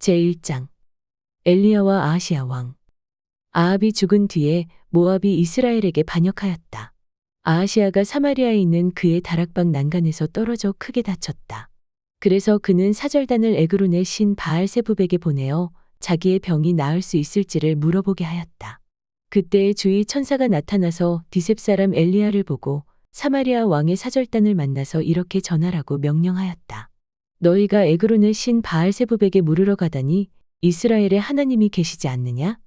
제1장 엘리야와 아하시야 왕. 아합이 죽은 뒤에 모압이 이스라엘에게 반역하였다. 아하시야가 사마리아에 있는 그의 다락방 난간에서 떨어져 크게 다쳤다. 그래서 그는 사절단을 에그론의 신 바알세붑에게 보내어 자기의 병이 나을 수 있을지를 물어보게 하였다. 그때에 주의 천사가 나타나서 디셉 사람 엘리야를 보고 사마리아 왕의 사절단을 만나서 이렇게 전하라고 명령하였다. 너희가 에그론의 신 바알세붑에게 물으러 가다니 이스라엘에 하나님이 계시지 않느냐?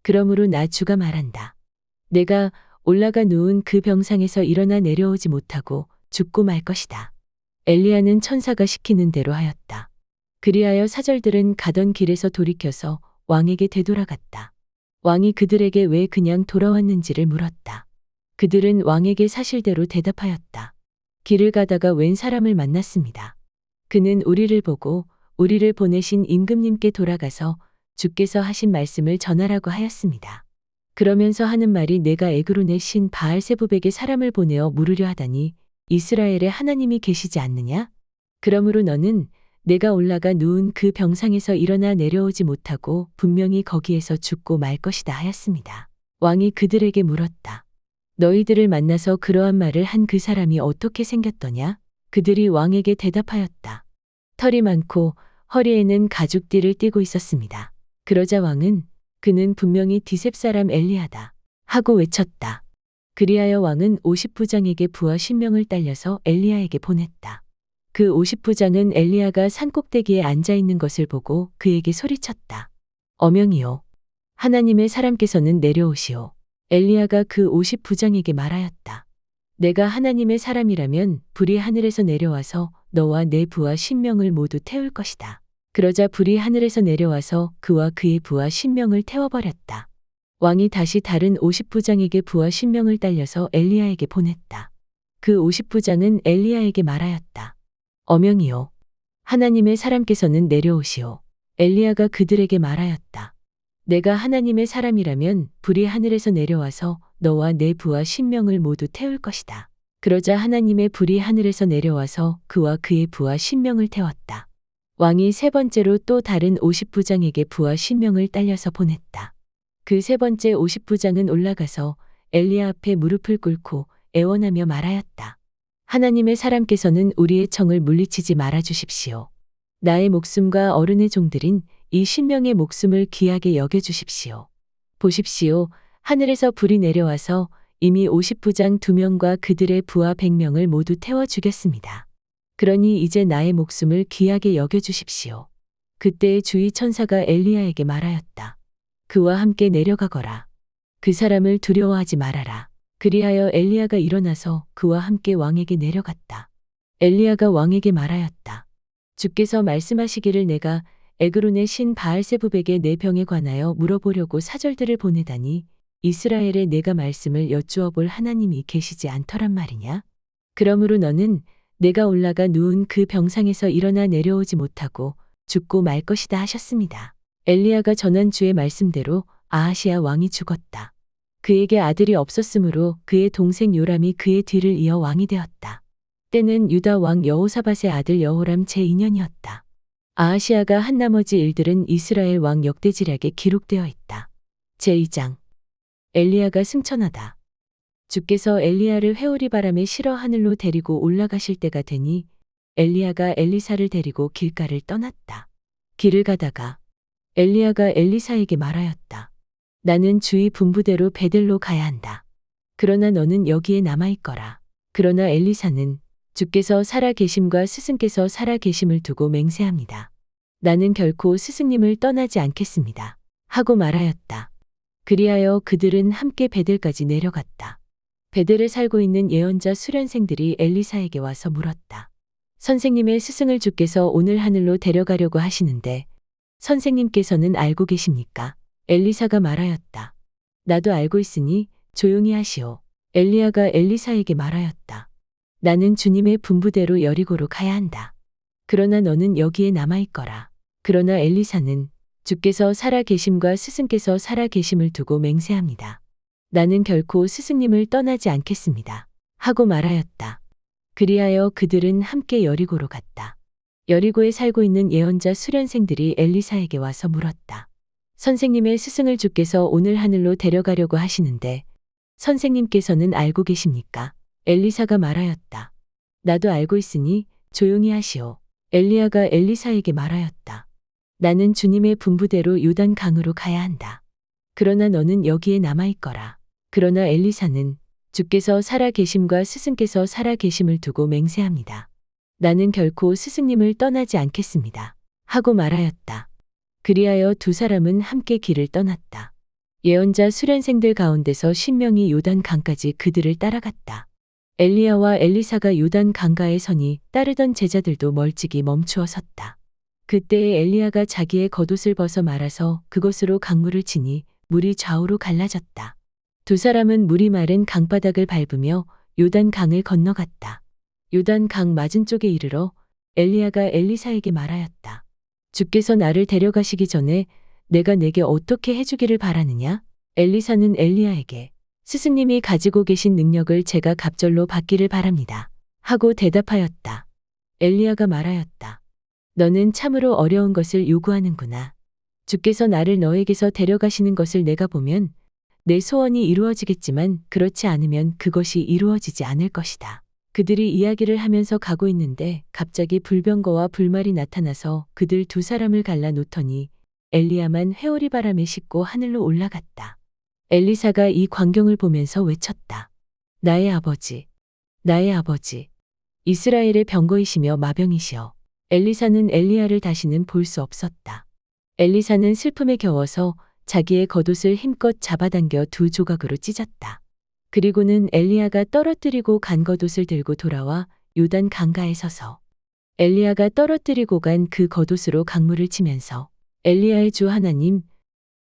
그러므로 나 주가 말한다. 내가 올라가 누운 그 병상에서 일어나 내려오지 못하고 죽고 말 것이다. 엘리야는 천사가 시키는 대로 하였다. 그리하여 사절들은 가던 길에서 돌이켜서 왕에게 되돌아갔다. 왕이 그들에게 왜 그냥 돌아왔는지를 물었다. 그들은 왕에게 사실대로 대답하였다. 길을 가다가 웬 사람을 만났습니다. 그는 우리를 보고 우리를 보내신 임금님께 돌아가서 주께서 하신 말씀을 전하라고 하였습니다. 그러면서 하는 말이 내가 에그론의 신 바알세붑에게 사람을 보내어 물으려 하다니 이스라엘에 하나님이 계시지 않느냐? 그러므로 너는 내가 올라가 누운 그 병상에서 일어나 내려오지 못하고 분명히 거기에서 죽고 말 것이다 하였습니다. 왕이 그들에게 물었다. 너희들을 만나서 그러한 말을 한 그 사람이 어떻게 생겼더냐? 그들이 왕에게 대답하였다. 털이 많고 허리에는 가죽띠를 띠고 있었습니다. 그러자 왕은 그는 분명히 디셉 사람 엘리야다 하고 외쳤다. 그리하여 왕은 50부장에게 부하 신명을 딸려서 엘리야에게 보냈다. 그 50부장은 엘리야가 산꼭대기에 앉아 있는 것을 보고 그에게 소리쳤다. 어명이요. 하나님의 사람께서는 내려오시오. 엘리야가 그 50부장에게 말하였다. 내가 하나님의 사람이라면 불이 하늘에서 내려와서 너와 내 부하 신명을 모두 태울 것이다. 그러자 불이 하늘에서 내려와서 그와 그의 부하 신명을 태워버렸다. 왕이 다시 다른 50부장에게 부하 신명을 딸려서 엘리야에게 보냈다. 그 50부장은 엘리야에게 말하였다. 어명이요. 하나님의 사람께서는 내려오시오. 엘리야가 그들에게 말하였다. 내가 하나님의 사람이라면 불이 하늘에서 내려와서 너와 내 부하 신명을 모두 태울 것이다. 그러자 하나님의 불이 하늘에서 내려와서 그와 그의 부하 신명을 태웠다. 왕이 세 번째로 또 다른 50부장에게 부하 신명을 딸려서 보냈다. 그 세 번째 50부장은 올라가서 엘리야 앞에 무릎을 꿇고 애원하며 말하였다. 하나님의 사람께서는 우리의 청을 물리치지 말아 주십시오. 나의 목숨과 어른의 종들인 이 신명의 목숨을 귀하게 여겨 주십시오. 보십시오. 하늘에서 불이 내려와서 이미 50부장 2명과 그들의 부하 100명을 모두 태워 죽였습니다. 그러니 이제 나의 목숨을 귀하게 여겨 주십시오. 그때의 주의 천사가 엘리야에게 말하였다. 그와 함께 내려가거라. 그 사람을 두려워하지 말아라. 그리하여 엘리야가 일어나서 그와 함께 왕에게 내려갔다. 엘리야가 왕에게 말하였다. 주께서 말씀하시기를 내가 에그론의 신 바알세붑에게 내 병에 관하여 물어보려고 사절들을 보내다니 이스라엘에 내가 말씀을 여쭈어 볼 하나님이 계시지 않더란 말이냐? 그러므로 너는 내가 올라가 누운 그 병상에서 일어나 내려오지 못하고 죽고 말 것이다 하셨습니다. 엘리야가 전한 주의 말씀대로 아하시야 왕이 죽었다. 그에게 아들이 없었으므로 그의 동생 요람이 그의 뒤를 이어 왕이 되었다. 때는 유다 왕 여호사밧의 아들 여호람 제2년이었다. 아하시야가 한 나머지 일들은 이스라엘 왕 역대지략에 기록되어 있다. 제2장 엘리야가 승천하다. 주께서 엘리야를 회오리 바람에 실어 하늘로 데리고 올라가실 때가 되니 엘리야가 엘리사를 데리고 길가를 떠났다. 길을 가다가 엘리야가 엘리사에게 말하였다. 나는 주의 분부대로 베델로 가야 한다. 그러나 너는 여기에 남아있거라. 그러나 엘리사는 주께서 살아 계심과 스승께서 살아 계심을 두고 맹세합니다. 나는 결코 스승님을 떠나지 않겠습니다. 하고 말하였다. 그리하여 그들은 함께 베델까지 내려갔다. 베델에 살고 있는 예언자 수련생들이 엘리사에게 와서 물었다. 선생님의 스승을 주께서 오늘 하늘로 데려가려고 하시는데 선생님께서는 알고 계십니까? 엘리사가 말하였다. 나도 알고 있으니 조용히 하시오. 엘리야가 엘리사에게 말하였다. 나는 주님의 분부대로 여리고로 가야 한다. 그러나 너는 여기에 남아있거라. 그러나 엘리사는 주께서 살아 계심과 스승께서 살아 계심을 두고 맹세합니다. 나는 결코 스승님을 떠나지 않겠습니다. 하고 말하였다. 그리하여 그들은 함께 여리고로 갔다. 여리고에 살고 있는 예언자 수련생들이 엘리사에게 와서 물었다. 선생님의 스승을 주께서 오늘 하늘로 데려가려고 하시는데 선생님께서는 알고 계십니까? 엘리사가 말하였다. 나도 알고 있으니 조용히 하시오. 엘리야가 엘리사에게 말하였다. 나는 주님의 분부대로 요단 강으로 가야 한다. 그러나 너는 여기에 남아있거라. 그러나 엘리사는 주께서 살아 계심과 스승께서 살아 계심을 두고 맹세합니다. 나는 결코 스승님을 떠나지 않겠습니다. 하고 말하였다. 그리하여 두 사람은 함께 길을 떠났다. 예언자 수련생들 가운데서 10명이 요단 강까지 그들을 따라갔다. 엘리야와 엘리사가 요단 강가에 서니 따르던 제자들도 멀찍이 멈추어 섰다. 그때에 엘리야가 자기의 겉옷을 벗어 말아서 그것으로 강물을 치니 물이 좌우로 갈라졌다. 두 사람은 물이 마른 강바닥을 밟으며 요단 강을 건너갔다. 요단 강 맞은쪽에 이르러 엘리야가 엘리사에게 말하였다. 주께서 나를 데려가시기 전에 내가 내게 어떻게 해주기를 바라느냐? 엘리사는 엘리야에게 스승님이 가지고 계신 능력을 제가 갑절로 받기를 바랍니다. 하고 대답하였다. 엘리야가 말하였다. 너는 참으로 어려운 것을 요구하는구나. 주께서 나를 너에게서 데려가시는 것을 내가 보면 내 소원이 이루어지겠지만 그렇지 않으면 그것이 이루어지지 않을 것이다. 그들이 이야기를 하면서 가고 있는데 갑자기 불병거와 불말이 나타나서 그들 두 사람을 갈라 놓더니 엘리야만 회오리 바람에 싣고 하늘로 올라갔다. 엘리사가 이 광경을 보면서 외쳤다. 나의 아버지, 나의 아버지, 이스라엘의 병거이시며 마병이시여. 엘리사는 엘리야를 다시는 볼 수 없었다. 엘리사는 슬픔에 겨워서 자기의 겉옷을 힘껏 잡아당겨 두 조각으로 찢었다. 그리고는 엘리야가 떨어뜨리고 간 겉옷을 들고 돌아와 요단 강가에 서서 엘리야가 떨어뜨리고 간 그 겉옷으로 강물을 치면서 엘리야의 주 하나님,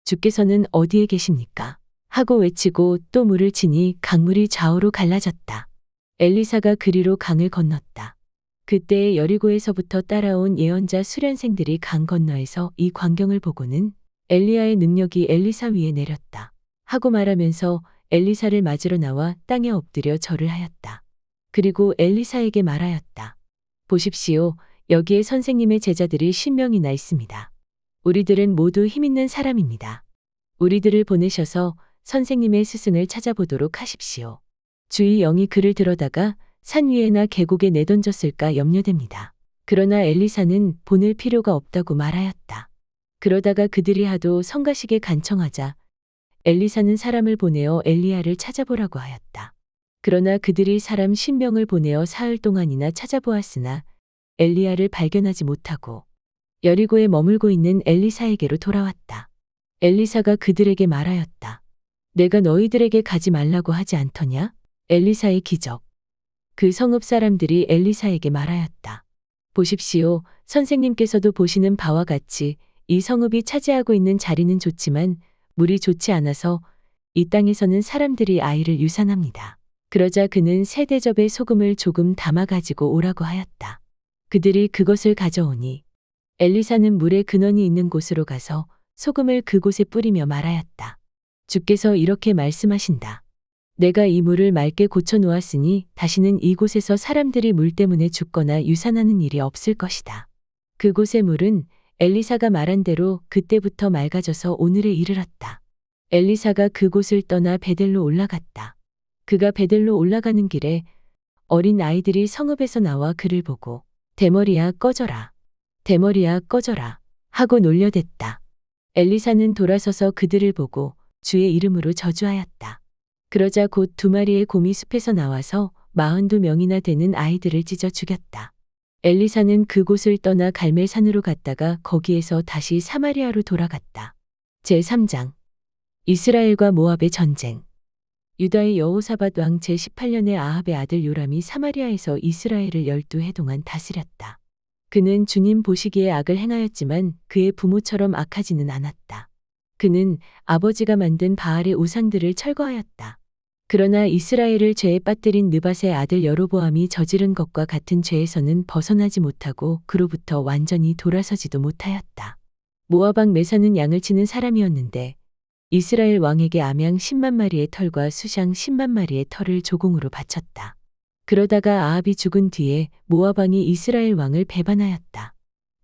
주께서는 어디에 계십니까? 하고 외치고 또 물을 치니 강물이 좌우로 갈라졌다. 엘리사가 그리로 강을 건넜다. 그때에 여리고에서부터 따라온 예언자 수련생들이 강 건너에서 이 광경을 보고는 엘리야의 능력이 엘리사 위에 내렸다. 하고 말하면서 엘리사를 맞으러 나와 땅에 엎드려 절을 하였다. 그리고 엘리사에게 말하였다. 보십시오. 여기에 선생님의 제자들이 10명이나 있습니다. 우리들은 모두 힘있는 사람입니다. 우리들을 보내셔서 선생님의 스승을 찾아보도록 하십시오. 주의 영이 그를 들어다가 산 위에나 계곡에 내던졌을까 염려됩니다. 그러나 엘리사는 보낼 필요가 없다고 말하였다. 그러다가 그들이 하도 성가시게 간청하자 엘리사는 사람을 보내어 엘리야를 찾아보라고 하였다. 그러나 그들이 사람 10명을 보내어 사흘 동안이나 찾아보았으나 엘리야를 발견하지 못하고 여리고에 머물고 있는 엘리사에게로 돌아왔다. 엘리사가 그들에게 말하였다. 내가 너희들에게 가지 말라고 하지 않더냐? 엘리사의 기적. 그 성읍 사람들이 엘리사에게 말하였다. 보십시오. 선생님께서도 보시는 바와 같이 이 성읍이 차지하고 있는 자리는 좋지만 물이 좋지 않아서 이 땅에서는 사람들이 아이를 유산합니다. 그러자 그는 세 대접의 소금을 조금 담아 가지고 오라고 하였다. 그들이 그것을 가져오니 엘리사는 물의 근원이 있는 곳으로 가서 소금을 그곳에 뿌리며 말하였다. 주께서 이렇게 말씀하신다. 내가 이 물을 맑게 고쳐 놓았으니 다시는 이곳에서 사람들이 물 때문에 죽거나 유산하는 일이 없을 것이다. 그곳의 물은 엘리사가 말한 대로 그때부터 맑아져서 오늘에 이르렀다. 엘리사가 그곳을 떠나 베델로 올라갔다. 그가 베델로 올라가는 길에 어린 아이들이 성읍에서 나와 그를 보고 대머리야 꺼져라. 대머리야 꺼져라. 하고 놀려댔다. 엘리사는 돌아서서 그들을 보고 주의 이름으로 저주하였다. 그러자 곧 2마리의 곰이 숲에서 나와서 42명이나 되는 아이들을 찢어 죽였다. 엘리사는 그곳을 떠나 갈멜산으로 갔다가 거기에서 다시 사마리아로 돌아갔다. 제3장 이스라엘과 모압의 전쟁. 유다의 여호사밧 왕 제18년에 아합의 아들 요람이 사마리아에서 이스라엘을 12해 동안 다스렸다. 그는 주님 보시기에 악을 행하였지만 그의 부모처럼 악하지는 않았다. 그는 아버지가 만든 바알의 우상들을 철거하였다. 그러나 이스라엘을 죄에 빠뜨린 느밧의 아들 여로보암이 저지른 것과 같은 죄에서는 벗어나지 못하고 그로부터 완전히 돌아서지도 못하였다. 모압 왕 메사는 양을 치는 사람이었는데 이스라엘 왕에게 암양 10만 마리의 털과 수샹 10만 마리의 털을 조공으로 바쳤다. 그러다가 아합이 죽은 뒤에 모압 왕이 이스라엘 왕을 배반하였다.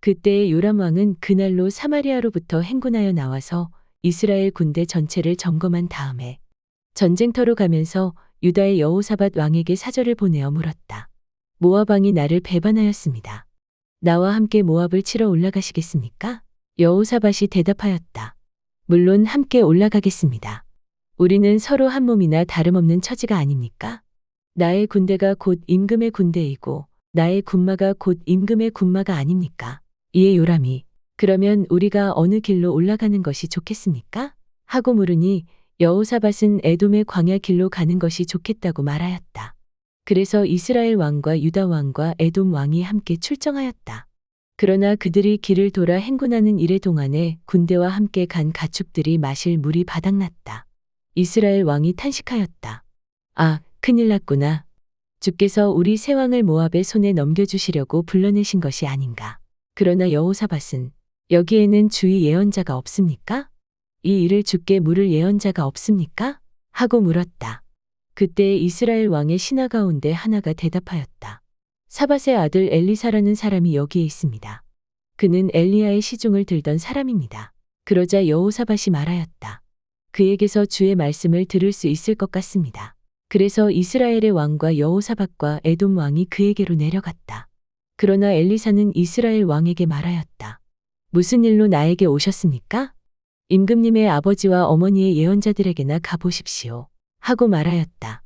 그때 요람 왕은 그날로 사마리아로부터 행군하여 나와서 이스라엘 군대 전체를 점검한 다음에 전쟁터로 가면서 유다의 여호사밧 왕에게 사절을 보내어 물었다. 모압 왕이 나를 배반하였습니다. 나와 함께 모압을 치러 올라가시겠습니까? 여호사밧이 대답하였다. 물론 함께 올라가겠습니다. 우리는 서로 한 몸이나 다름없는 처지가 아닙니까? 나의 군대가 곧 임금의 군대이고 나의 군마가 곧 임금의 군마가 아닙니까? 이에 요람이 그러면 우리가 어느 길로 올라가는 것이 좋겠습니까? 하고 물으니 여호사밧은 에돔의 광야 길로 가는 것이 좋겠다고 말하였다. 그래서 이스라엘 왕과 유다 왕과 에돔 왕이 함께 출정하였다. 그러나 그들이 길을 돌아 행군하는 이래 동안에 군대와 함께 간 가축들이 마실 물이 바닥났다. 이스라엘 왕이 탄식하였다. 아, 큰일 났구나. 주께서 우리 새 왕을 모압의 손에 넘겨주시려고 불러내신 것이 아닌가. 그러나 여호사밧은 여기에는 주의 예언자가 없습니까? 이 일을 주께 물을 예언자가 없습니까? 하고 물었다. 그때 이스라엘 왕의 신하 가운데 하나가 대답하였다. 사밧의 아들 엘리사라는 사람이 여기에 있습니다. 그는 엘리야의 시중을 들던 사람입니다. 그러자 여호사밧이 말하였다. 그에게서 주의 말씀을 들을 수 있을 것 같습니다. 그래서 이스라엘의 왕과 여호사밧과 에돔 왕이 그에게로 내려갔다. 그러나 엘리사는 이스라엘 왕에게 말하였다. 무슨 일로 나에게 오셨습니까? 임금님의 아버지와 어머니의 예언자들에게나 가보십시오. 하고 말하였다.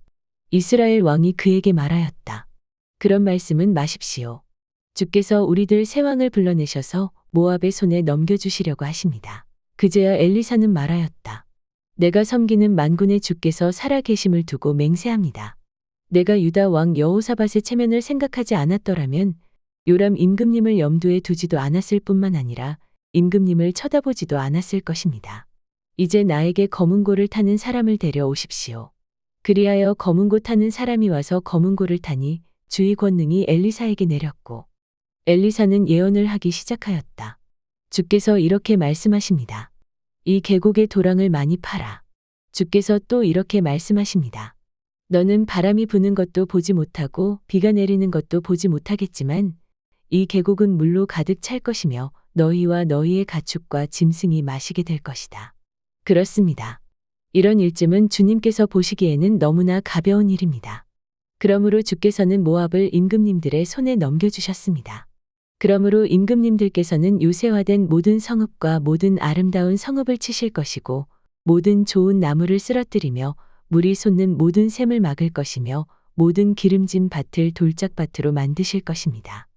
이스라엘 왕이 그에게 말하였다. 그런 말씀은 마십시오. 주께서 우리들 새 왕을 불러내셔서 모압의 손에 넘겨주시려고 하십니다. 그제야 엘리사는 말하였다. 내가 섬기는 만군의 주께서 살아계심을 두고 맹세합니다. 내가 유다 왕 여호사밧의 체면을 생각하지 않았더라면 요람 임금님을 염두에 두지도 않았을 뿐만 아니라 임금님을 쳐다보지도 않았을 것입니다. 이제 나에게 검은고를 타는 사람을 데려오십시오. 그리하여 검은고 타는 사람이 와서 검은고를 타니 주의 권능이 엘리사에게 내렸고 엘리사는 예언을 하기 시작하였다. 주께서 이렇게 말씀하십니다. 이 계곡의 도랑을 많이 파라. 주께서 또 이렇게 말씀하십니다. 너는 바람이 부는 것도 보지 못하고 비가 내리는 것도 보지 못하겠지만 이 계곡은 물로 가득 찰 것이며 너희와 너희의 가축과 짐승이 마시게 될 것이다. 그렇습니다. 이런 일쯤은 주님께서 보시기에는 너무나 가벼운 일입니다. 그러므로 주께서는 모압을 임금님들의 손에 넘겨주셨습니다. 그러므로 임금님들께서는 요새화된 모든 성읍과 모든 아름다운 성읍을 치실 것이고 모든 좋은 나무를 쓰러뜨리며 물이 솟는 모든 샘을 막을 것이며 모든 기름진 밭을 돌짝밭으로 만드실 것입니다.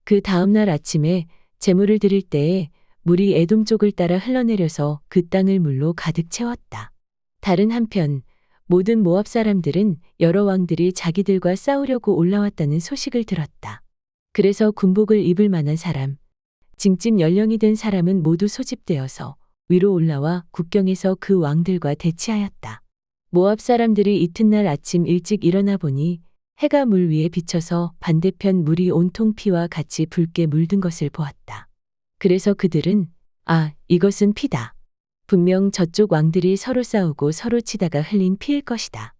그 다음날 아침에 제물을 드릴 때에 물이 에돔 쪽을 따라 흘러내려서 그 땅을 물로 가득 채웠다. 다른 한편 모든 모압 사람들은 여러 왕들이 자기들과 싸우려고 올라왔다는 소식을 들었다. 그래서 군복을 입을 만한 사람, 징집 연령이 된 사람은 모두 소집되어서 위로 올라와 국경에서 그 왕들과 대치하였다. 모압 사람들이 이튿날 아침 일찍 일어나 보니 해가 물 위에 비쳐서 반대편 물이 온통 피와 같이 붉게 물든 것을 보았다. 그래서 그들은 아, 이것은 피다. 분명 저쪽 왕들이 서로 싸우고 서로 치다가 흘린 피일 것이다.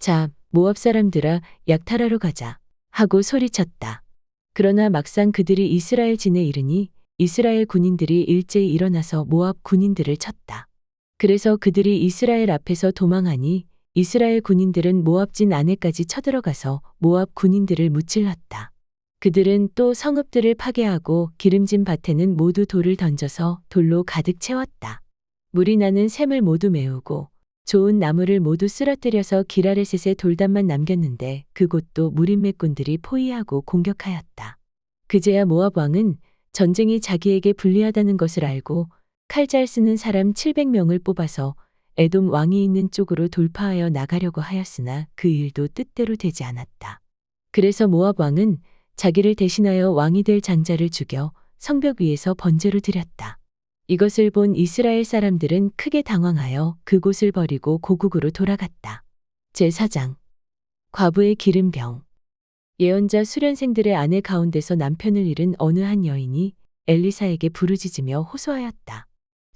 자, 모압 사람들아, 약탈하러 가자. 하고 소리쳤다. 그러나 막상 그들이 이스라엘 진에 이르니 이스라엘 군인들이 일제히 일어나서 모압 군인들을 쳤다. 그래서 그들이 이스라엘 앞에서 도망하니 이스라엘 군인들은 모압진 안에까지 쳐들어가서 모압 군인들을 무찔렀다. 그들은 또 성읍들을 파괴하고 기름진 밭에는 모두 돌을 던져서 돌로 가득 채웠다. 물이 나는 샘을 모두 메우고 좋은 나무를 모두 쓰러뜨려서 기라레셋의 돌담만 남겼는데 그곳도 무린맥군들이 포위하고 공격하였다. 그제야 모압 왕은 전쟁이 자기에게 불리하다는 것을 알고 칼 잘 쓰는 사람 700명을 뽑아서 에돔 왕이 있는 쪽으로 돌파하여 나가려고 하였으나 그 일도 뜻대로 되지 않았다. 그래서 모압 왕은 자기를 대신하여 왕이 될 장자를 죽여 성벽 위에서 번제로 드렸다. 이것을 본 이스라엘 사람들은 크게 당황하여 그곳을 버리고 고국으로 돌아갔다. 제4장 과부의 기름병. 예언자 수련생들의 아내 가운데서 남편을 잃은 어느 한 여인이 엘리사에게 부르짖으며 호소하였다.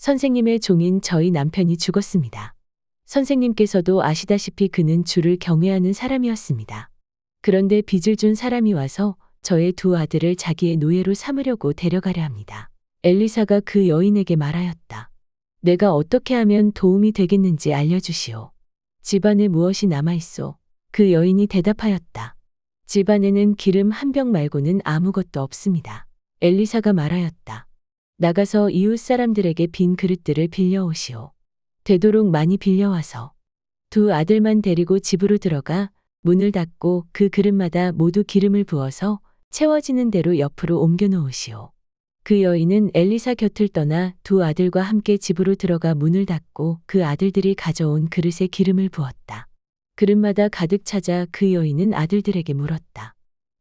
선생님의 종인 저희 남편이 죽었습니다. 선생님께서도 아시다시피 그는 주를 경외하는 사람이었습니다. 그런데 빚을 준 사람이 와서 저의 두 아들을 자기의 노예로 삼으려고 데려가려 합니다. 엘리사가 그 여인에게 말하였다. 내가 어떻게 하면 도움이 되겠는지 알려주시오. 집안에 무엇이 남아있소? 그 여인이 대답하였다. 집안에는 기름 한 병 말고는 아무것도 없습니다. 엘리사가 말하였다. 나가서 이웃 사람들에게 빈 그릇들을 빌려오시오. 되도록 많이 빌려와서 두 아들만 데리고 집으로 들어가 문을 닫고 그 그릇마다 모두 기름을 부어서 채워지는 대로 옆으로 옮겨 놓으시오. 그 여인은 엘리사 곁을 떠나 두 아들과 함께 집으로 들어가 문을 닫고 그 아들들이 가져온 그릇에 기름을 부었다. 그릇마다 가득 차자 그 여인은 아들들에게 물었다.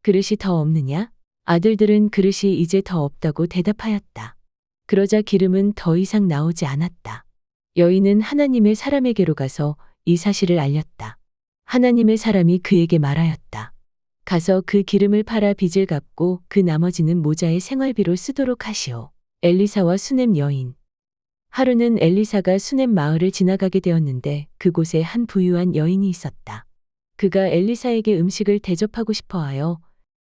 그릇이 더 없느냐? 아들들은 그릇이 이제 더 없다고 대답하였다. 그러자 기름은 더 이상 나오지 않았다. 여인은 하나님의 사람에게로 가서 이 사실을 알렸다. 하나님의 사람이 그에게 말하였다. 가서 그 기름을 팔아 빚을 갚고 그 나머지는 모자의 생활비로 쓰도록 하시오. 엘리사와 수넴 여인. 하루는 엘리사가 수넴 마을을 지나가게 되었는데 그곳에 한 부유한 여인이 있었다. 그가 엘리사에게 음식을 대접하고 싶어하여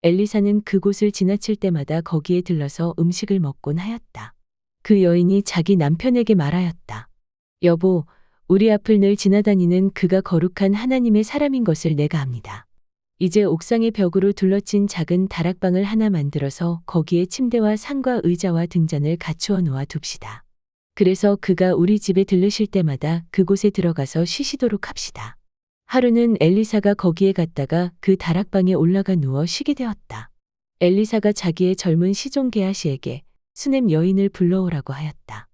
엘리사는 그곳을 지나칠 때마다 거기에 들러서 음식을 먹곤 하였다. 그 여인이 자기 남편에게 말하였다. 여보, 우리 앞을 늘 지나다니는 그가 거룩한 하나님의 사람인 것을 내가 압니다. 이제 옥상의 벽으로 둘러친 작은 다락방을 하나 만들어서 거기에 침대와 상과 의자와 등잔을 갖추어 놓아 둡시다. 그래서 그가 우리 집에 들르실 때마다 그곳에 들어가서 쉬시도록 합시다. 하루는 엘리사가 거기에 갔다가 그 다락방에 올라가 누워 쉬게 되었다. 엘리사가 자기의 젊은 시종 게하시에게 수넴 여인을 불러오라고 하였다.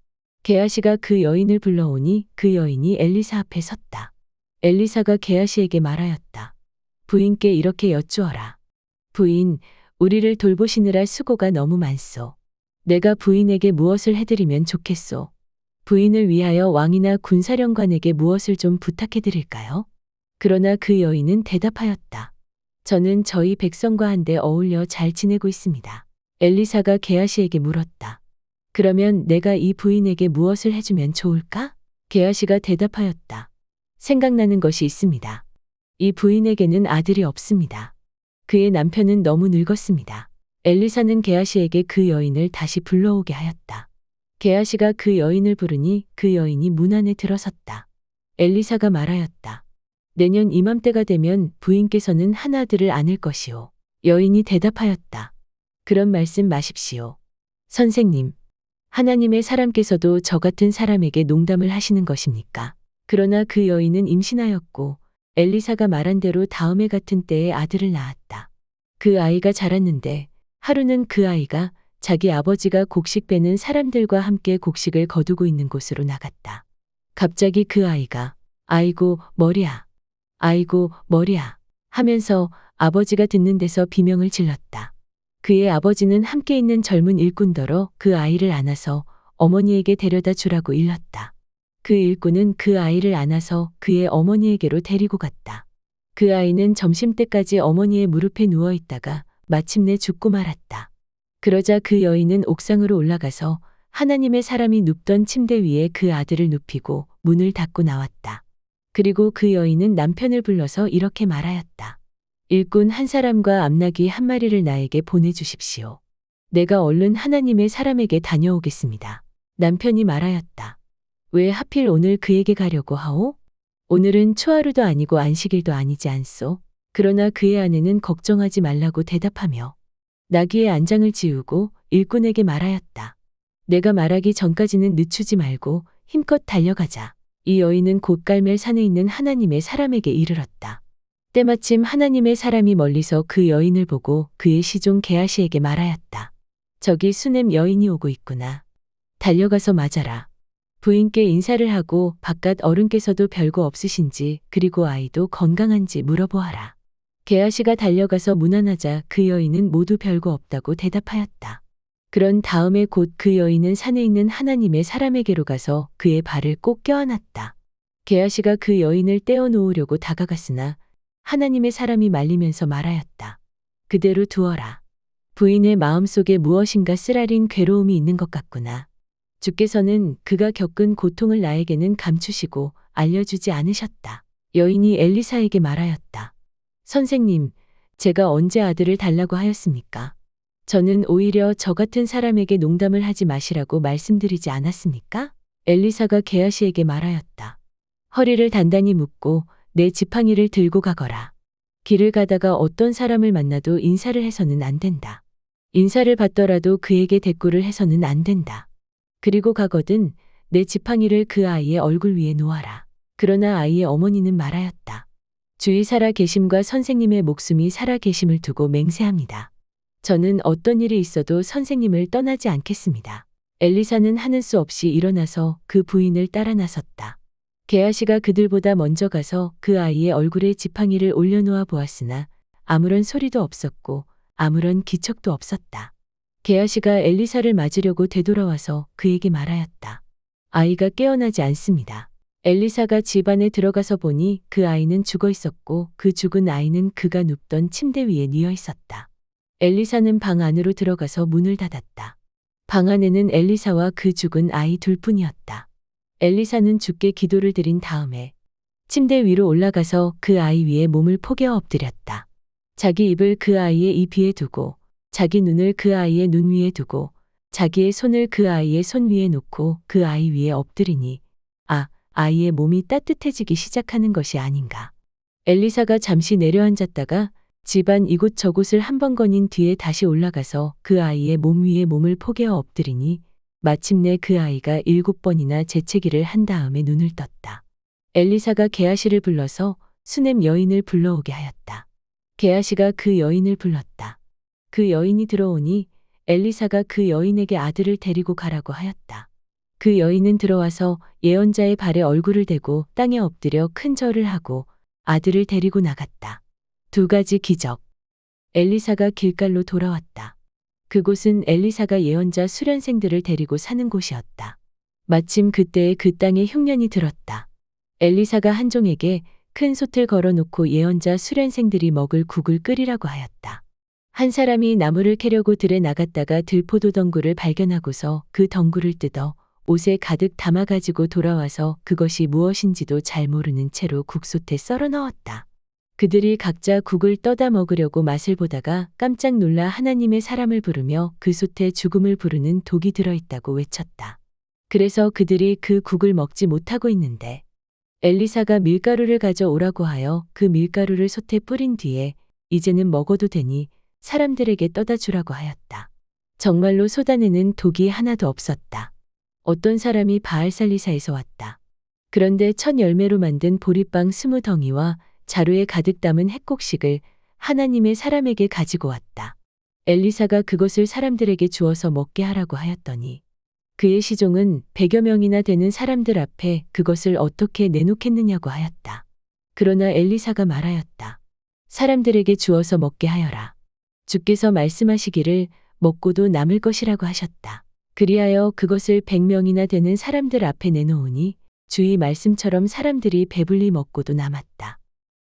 게하시가 그 여인을 불러오니 그 여인이 엘리사 앞에 섰다. 엘리사가 게하시에게 말하였다. 부인께 이렇게 여쭈어라. 부인, 우리를 돌보시느라 수고가 너무 많소. 내가 부인에게 무엇을 해드리면 좋겠소? 부인을 위하여 왕이나 군사령관에게 무엇을 좀 부탁해드릴까요? 그러나 그 여인은 대답하였다. 저는 저희 백성과 한데 어울려 잘 지내고 있습니다. 엘리사가 게하시에게 물었다. 그러면 내가 이 부인에게 무엇을 해주면 좋을까? 게하시가 대답하였다. 생각나는 것이 있습니다. 이 부인에게는 아들이 없습니다. 그의 남편은 너무 늙었습니다. 엘리사는 게하시에게 그 여인을 다시 불러오게 하였다. 게하시가 그 여인을 부르니 그 여인이 문 안에 들어섰다. 엘리사가 말하였다. 내년 이맘때가 되면 부인께서는 한 아들을 안을 것이오. 여인이 대답하였다. 그런 말씀 마십시오. 선생님, 하나님의 사람께서도 저 같은 사람에게 농담을 하시는 것입니까? 그러나 그 여인은 임신하였고 엘리사가 말한 대로 다음해 같은 때에 아들을 낳았다. 그 아이가 자랐는데 하루는 그 아이가 자기 아버지가 곡식 빼는 사람들과 함께 곡식을 거두고 있는 곳으로 나갔다. 갑자기 그 아이가 아이고 머리야, 아이고 머리야 하면서 아버지가 듣는 데서 비명을 질렀다. 그의 아버지는 함께 있는 젊은 일꾼더러 그 아이를 안아서 어머니에게 데려다 주라고 일렀다. 그 일꾼은 그 아이를 안아서 그의 어머니에게로 데리고 갔다. 그 아이는 점심때까지 어머니의 무릎에 누워 있다가 마침내 죽고 말았다. 그러자 그 여인은 옥상으로 올라가서 하나님의 사람이 눕던 침대 위에 그 아들을 눕히고 문을 닫고 나왔다. 그리고 그 여인은 남편을 불러서 이렇게 말하였다. 일꾼 한 사람과 암나귀 한 마리를 나에게 보내주십시오. 내가 얼른 하나님의 사람에게 다녀오겠습니다. 남편이 말하였다. 왜 하필 오늘 그에게 가려고 하오? 오늘은 초하루도 아니고 안식일도 아니지 않소? 그러나 그의 아내는 걱정하지 말라고 대답하며 나귀의 안장을 지우고 일꾼에게 말하였다. 내가 말하기 전까지는 늦추지 말고 힘껏 달려가자. 이 여인은 곧 갈멜 산에 있는 하나님의 사람에게 이르렀다. 때마침 하나님의 사람이 멀리서 그 여인을 보고 그의 시종 게하시에게 말하였다. 저기 수넴 여인이 오고 있구나. 달려가서 맞아라. 부인께 인사를 하고 바깥 어른께서도 별거 없으신지 그리고 아이도 건강한지 물어보아라. 게하시가 달려가서 문안하자 그 여인은 모두 별거 없다고 대답하였다. 그런 다음에 곧 그 여인은 산에 있는 하나님의 사람에게로 가서 그의 발을 꼭 껴안았다. 게하시가 그 여인을 떼어놓으려고 다가갔으나 하나님의 사람이 말리면서 말하였다. 그대로 두어라. 부인의 마음속에 무엇인가 쓰라린 괴로움이 있는 것 같구나. 주께서는 그가 겪은 고통을 나에게는 감추시고 알려주지 않으셨다. 여인이 엘리사에게 말하였다. 선생님, 제가 언제 아들을 달라고 하였습니까? 저는 오히려 저 같은 사람에게 농담을 하지 마시라고 말씀드리지 않았습니까? 엘리사가 게하시에게 말하였다. 허리를 단단히 묶고 내 지팡이를 들고 가거라. 길을 가다가 어떤 사람을 만나도 인사를 해서는 안 된다. 인사를 받더라도 그에게 대꾸를 해서는 안 된다. 그리고 가거든 내 지팡이를 그 아이의 얼굴 위에 놓아라. 그러나 아이의 어머니는 말하였다. 주의 살아 계심과 선생님의 목숨이 살아 계심을 두고 맹세합니다. 저는 어떤 일이 있어도 선생님을 떠나지 않겠습니다. 엘리사는 하는 수 없이 일어나서 그 부인을 따라 나섰다. 게하시가 그들보다 먼저 가서 그 아이의 얼굴에 지팡이를 올려놓아 보았으나 아무런 소리도 없었고 아무런 기척도 없었다. 게하시가 엘리사를 맞으려고 되돌아와서 그에게 말하였다. 아이가 깨어나지 않습니다. 엘리사가 집 안에 들어가서 보니 그 아이는 죽어 있었고 그 죽은 아이는 그가 눕던 침대 위에 뉘어 있었다. 엘리사는 방 안으로 들어가서 문을 닫았다. 방 안에는 엘리사와 그 죽은 아이 둘뿐이었다. 엘리사는 주께 기도를 드린 다음에 침대 위로 올라가서 그 아이 위에 몸을 포개어 엎드렸다. 자기 입을 그 아이의 입 위에 두고 자기 눈을 그 아이의 눈 위에 두고 자기의 손을 그 아이의 손 위에 놓고 그 아이 위에 엎드리니 아이의 몸이 따뜻해지기 시작하는 것이 아닌가. 엘리사가 잠시 내려앉았다가 집안 이곳저곳을 한 번 거닌 뒤에 다시 올라가서 그 아이의 몸 위에 몸을 포개어 엎드리니 마침내 그 아이가 7번이나 재채기를 한 다음에 눈을 떴다. 엘리사가 게하시를 불러서 수넴 여인을 불러오게 하였다. 게하시가 그 여인을 불렀다. 그 여인이 들어오니 엘리사가 그 여인에게 아들을 데리고 가라고 하였다. 그 여인은 들어와서 예언자의 발에 얼굴을 대고 땅에 엎드려 큰 절을 하고 아들을 데리고 나갔다. 2가지 기적. 엘리사가 길갈로 돌아왔다. 그곳은 엘리사가 예언자 수련생들을 데리고 사는 곳이었다. 마침 그때에 그 땅에 흉년이 들었다. 엘리사가 한 종에게 큰 솥을 걸어놓고 예언자 수련생들이 먹을 국을 끓이라고 하였다. 한 사람이 나무를 캐려고 들에 나갔다가 들포도 덩굴을 발견하고서 그 덩굴을 뜯어 옷에 가득 담아가지고 돌아와서 그것이 무엇인지도 잘 모르는 채로 국솥에 썰어 넣었다. 그들이 각자 국을 떠다 먹으려고 맛을 보다가 깜짝 놀라 하나님의 사람을 부르며 그 솥에 죽음을 부르는 독이 들어있다고 외쳤다. 그래서 그들이 그 국을 먹지 못하고 있는데 엘리사가 밀가루를 가져오라고 하여 그 밀가루를 솥에 뿌린 뒤에 이제는 먹어도 되니 사람들에게 떠다 주라고 하였다. 정말로 솥 안에는 독이 하나도 없었다. 어떤 사람이 바알살리사에서 왔다. 그런데 첫 열매로 만든 보리빵 20덩이와 자루에 가득 담은 햇곡식을 하나님의 사람에게 가지고 왔다. 엘리사가 그것을 사람들에게 주어서 먹게 하라고 하였더니 그의 시종은 100여 명이나 되는 사람들 앞에 그것을 어떻게 내놓겠느냐고 하였다. 그러나 엘리사가 말하였다. 사람들에게 주어서 먹게 하여라. 주께서 말씀하시기를 먹고도 남을 것이라고 하셨다. 그리하여 그것을 100명이나 되는 사람들 앞에 내놓으니 주의 말씀처럼 사람들이 배불리 먹고도 남았다.